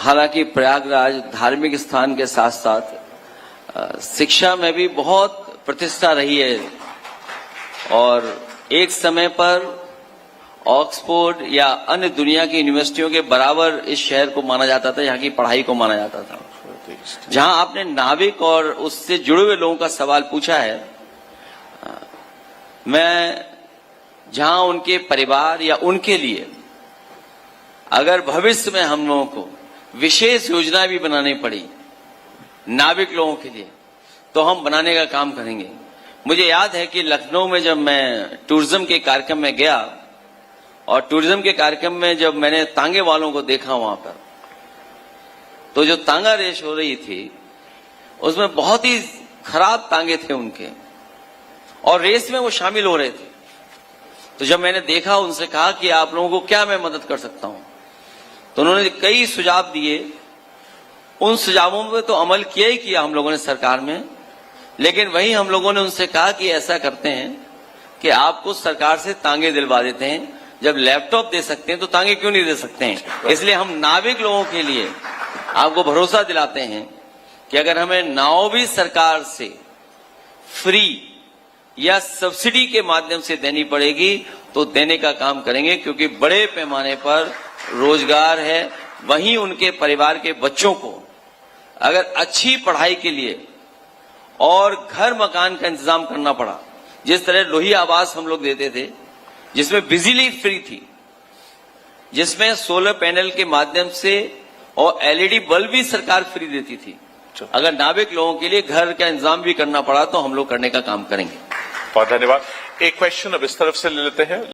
हालांकि प्रयागराज धार्मिक स्थान के साथ साथ शिक्षा में भी बहुत प्रतिष्ठा रही है और एक समय पर ऑक्सफोर्ड या अन्य दुनिया की यूनिवर्सिटियों के बराबर इस शहर को माना जाता था, यहाँ की पढ़ाई को माना जाता था। जहां आपने नाविक और उससे जुड़े हुए लोगों का सवाल पूछा है, मैं जहां उनके परिवार या उनके लिए अगर भविष्य में हम लोगों को विशेष योजना भी बनानी पड़ी नाविक लोगों के लिए, तो हम बनाने का काम करेंगे। मुझे याद है कि लखनऊ में जब मैं टूरिज्म के कार्यक्रम में गया और टूरिज्म के कार्यक्रम में जब मैंने तांगे वालों को देखा वहां पर, तो जो तांगा रेस हो रही थी उसमें बहुत ही खराब तांगे थे उनके और रेस में वो शामिल हो रहे थे। तो जब मैंने देखा, उनसे कहा कि आप लोगों को क्या मैं मदद कर सकता हूं, तो उन्होंने कई सुझाव दिए। उन सुझावों पे तो अमल किया ही किया हम लोगों ने सरकार में, लेकिन वही हम लोगों ने उनसे कहा कि ऐसा करते हैं कि आपको सरकार से तांगे दिलवा देते हैं, जब लैपटॉप दे सकते हैं तो तांगे क्यों नहीं दे सकते हैं। इसलिए हम नाविक लोगों के लिए आपको भरोसा दिलाते हैं कि अगर हमें नाव भी सरकार से फ्री या सब्सिडी के माध्यम से देनी पड़ेगी तो देने का काम करेंगे, क्योंकि बड़े पैमाने पर रोजगार है। वहीं उनके परिवार के बच्चों को अगर अच्छी पढ़ाई के लिए और घर मकान का इंतजाम करना पड़ा, जिस तरह लोही आवास हम लोग देते थे जिसमें बिजली फ्री थी, जिसमें सोलर पैनल के माध्यम से और एलईडी बल्ब भी सरकार फ्री देती थी, अगर नाविक लोगों के लिए घर का इंतजाम भी करना पड़ा तो हम लोग करने का काम करेंगे। बहुत धन्यवाद। एक क्वेश्चन अब इस तरफ से ले लेते हैं।